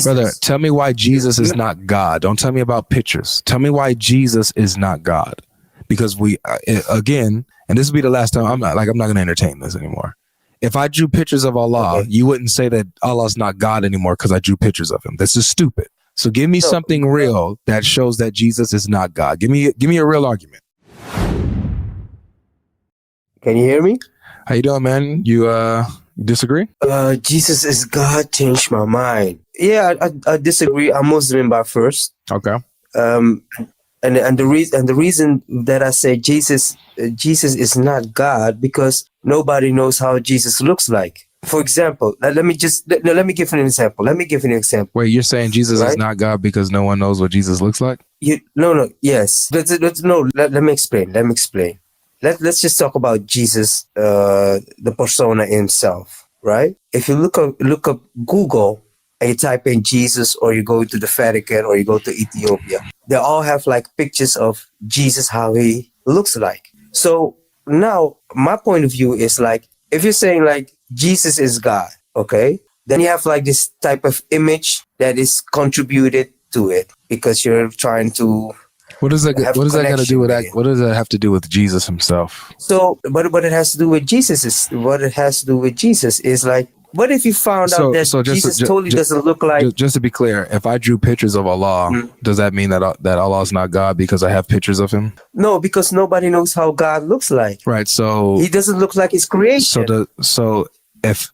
Brother, tell me why Jesus is not God. Don't tell me about pictures. Tell me why Jesus is not God. Because again, and this will be the last time, I'm not going to entertain this anymore. If I drew pictures of Allah, you wouldn't say that Allah's not God anymore because I drew pictures of him. This is stupid. So give me something real that shows that Jesus is not God. Give me a real argument. Can you hear me? How you doing, man? You disagree? Jesus is God changed my mind. Yeah, I disagree. I'm Muslim by first. Okay. And the reason that I say Jesus is not God because nobody knows how Jesus looks like. For example, let me give you an example. Wait, you're saying Jesus is not God because no one knows what Jesus looks like? Yes. Let me explain. Let's just talk about Jesus, the persona himself, right? If you look up Google and you type in Jesus, or you go to the Vatican, or you go to Ethiopia, they all have like pictures of Jesus, how he looks like. So now my point of view is like, if you're saying like Jesus is God, okay, then you have like this type of image that is contributed to it because you're trying to. What does that got to do with that? What does that have to do with Jesus himself? So, but what it has to do with Jesus is like, what if you found out that Jesus totally doesn't look like? Just to be clear, if I drew pictures of Allah, does that mean that Allah is not God because I have pictures of him? No, because nobody knows how God looks like. Right. So he doesn't look like his creation. So if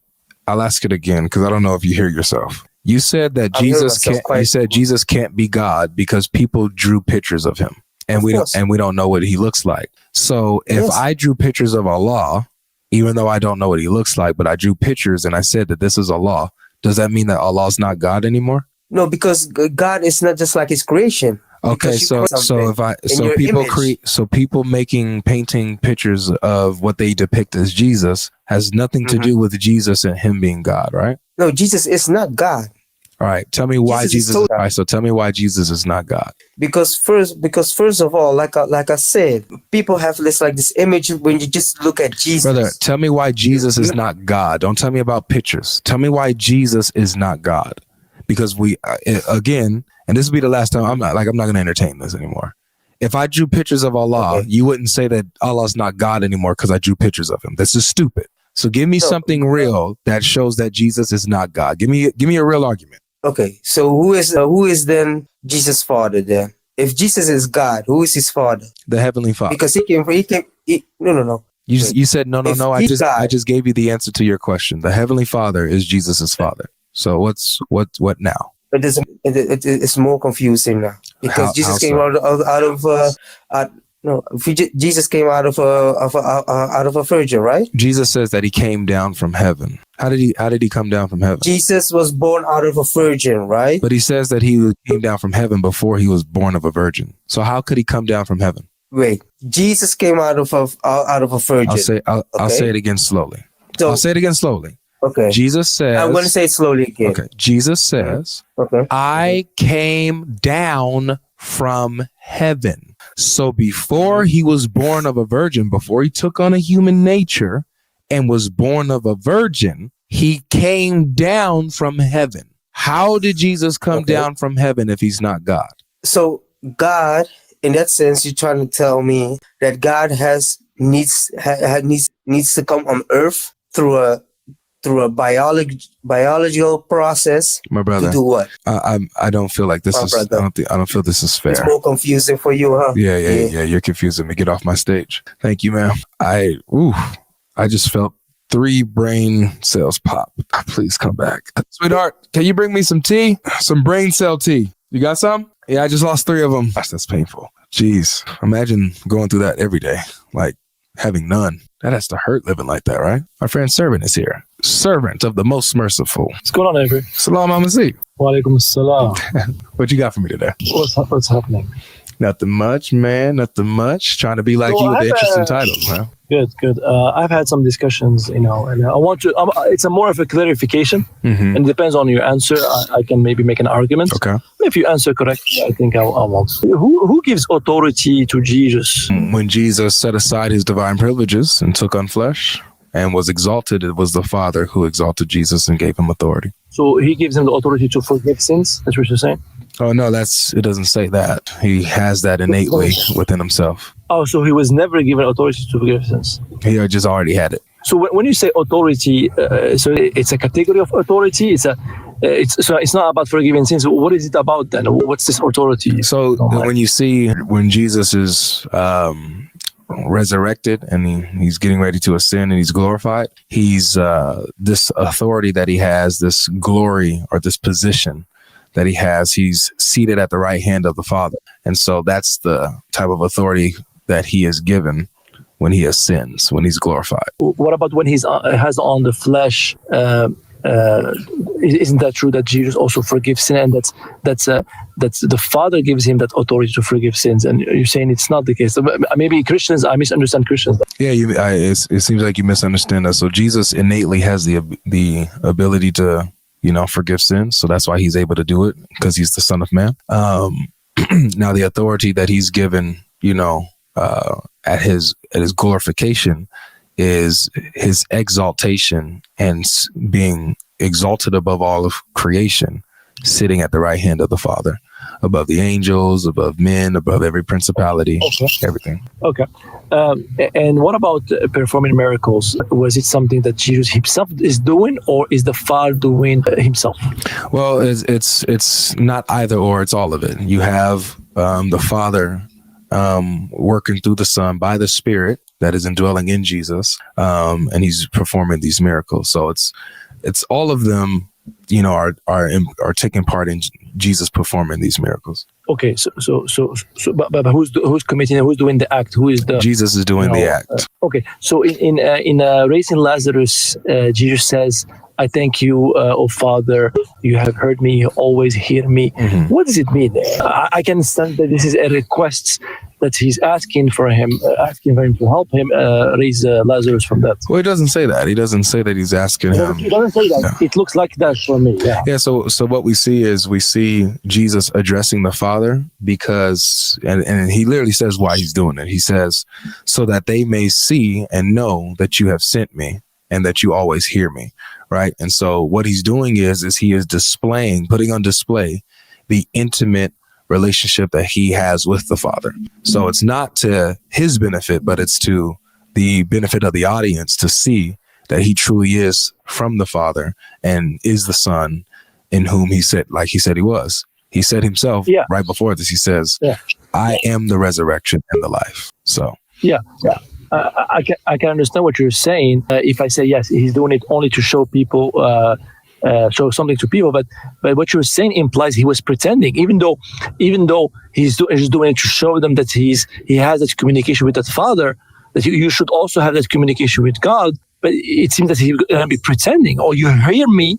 I'll ask it again, because I don't know if you hear yourself. You said that Jesus can't be God because people drew pictures of him, and we don't know what he looks like. So if I drew pictures of Allah, even though I don't know what he looks like, but I drew pictures and I said that this is Allah, does that mean that Allah's not God anymore? No, because God is not just like his creation. Okay, so people painting pictures of what they depict as Jesus has nothing to do with Jesus and him being God, right? No, Jesus is not God. All right, tell me why Jesus. All right, so tell me why Jesus is not God. Because first of all, like I said, people have this image when you just look at Jesus. Brother, tell me why Jesus is not God. Don't tell me about pictures. Tell me why Jesus is not God. Because again, and this will be the last time, I'm not going to entertain this anymore. If I drew pictures of Allah, you wouldn't say that Allah's not God anymore because I drew pictures of him. This is stupid. So give me something real that shows that Jesus is not God. Give me a real argument. Okay, so who is then Jesus' father then? If Jesus is God, who is his father? The Heavenly Father. Because no. You said no. I just gave you the answer to your question. The Heavenly Father is Jesus' father. So what now? It's more confusing now because Jesus came out of a virgin, right? Jesus says that he came down from heaven. How did he come down from heaven? Jesus was born out of a virgin, right? But he says that he came down from heaven before he was born of a virgin. So how could he come down from heaven? Wait, Jesus came out of a virgin. I'll say it again slowly. So, I'll say it again slowly. Okay. Jesus says, I'm going to say it slowly again. Okay. Jesus says, I came down from heaven. So before he was born of a virgin, before he took on a human nature and was born of a virgin, he came down from heaven. How did Jesus come down from heaven if he's not God? So God, in that sense, you're trying to tell me that God needs to come on earth through a biological process. My brother, to do what? I don't feel like this is. I don't feel this is fair. It's more confusing for you, huh? Yeah. You're confusing me. Get off my stage. Thank you, ma'am. I just felt 3 brain cells pop. Please come back, sweetheart. Can you bring me some tea? Some brain cell tea. You got some? Yeah, I just lost 3 of them. Gosh, that's painful. Jeez, imagine going through that every day. Like having none. That has to hurt living like that, right? Our friend Servant is here. Servant of the most merciful. What's going on, Avery? Salam alaikum. Wa alaikum assalam. What you got for me today? What's happening? Nothing much, man. Nothing much. Trying to be like you with the interesting titles, man. Good. I've had some discussions, and I want to. It's more of a clarification, and it depends on your answer. I can maybe make an argument. Okay. If you answer correctly, I think I won't. Who gives authority to Jesus? When Jesus set aside his divine privileges and took on flesh and was exalted, it was the Father who exalted Jesus and gave him authority. So he gives him the authority to forgive sins. That's what you're saying? Oh, no, it doesn't say that. He has that innately within himself. Oh, so he was never given authority to forgive sins. He just already had it. So when you say authority, so it's a category of authority. It's not about forgiving sins. What is it about then? What's this authority? So when you see when Jesus is resurrected and he's getting ready to ascend and he's glorified, he's this authority that he has, this glory or this position that he has, he's seated at the right hand of the Father. And so that's the type of authority that he is given when he ascends, when he's glorified. What about when he's has on the flesh? Isn't that true that Jesus also forgives sin, and that's the Father gives him that authority to forgive sins? And you're saying it's not the case. Maybe Christians, I misunderstand Christians. Yeah, it seems like you misunderstand us. So Jesus innately has the ability to forgive sins. So that's why he's able to do it, because he's the Son of Man. Now the authority that he's given, at his glorification is his exaltation and being exalted above all of creation, sitting at the right hand of the Father, above the angels, above men, above every principality, everything. Okay. And what about performing miracles? Was it something that Jesus himself is doing, or is the Father doing himself? Well, it's not either or, it's all of it. You have the Father working through the Son by the Spirit that is indwelling in Jesus, and he's performing these miracles. So it's all of them, are taking part in Jesus performing these miracles. Okay, but who's committing? Who's doing the act? Who is the? Jesus is doing the act. Okay, so in raising Lazarus, Jesus says, "I thank you, O Father. You have heard me. You always hear me." Mm-hmm. What does it mean? I can understand that this is a request that he's asking for him to help him raise Lazarus from that. Well, he doesn't say that. He doesn't say that he's asking him. He doesn't say that. Yeah. It looks like that for me. Yeah. Yeah. So what we see Jesus addressing the Father because, and he literally says why he's doing it. He says, so that they may see and know that you have sent me and that you always hear me. Right. And so what he's doing is he is putting on display the intimate relationship that he has with the Father. So it's not to his benefit, but it's to the benefit of the audience to see that he truly is from the Father and is the Son in whom he said he was. He said himself right before this, he says, I am the resurrection and the life. So, I can understand what you're saying. If I say, yes, he's doing it only to show people, show something to people, but what you're saying implies he was pretending, even though he's doing it to show them that he has that communication with that Father, that you should also have that communication with God. But it seems that he's going to be pretending. Oh, you hear me?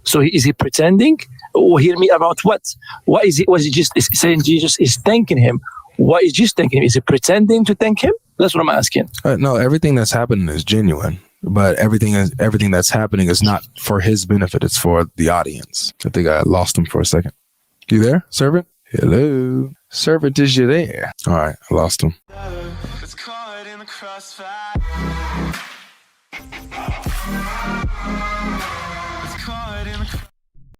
So is he pretending? Or hear me about what? What is it? Was he just saying Jesus is thanking him? What is Jesus thanking him? Is he pretending to thank him? That's what I'm asking. No, everything that's happening is genuine. But everything that's happening is not for his benefit. It's for the audience. I think I lost him for a second. You there, servant? Hello? Servant, is you there? All right, I lost him. It's caught in the crossfire.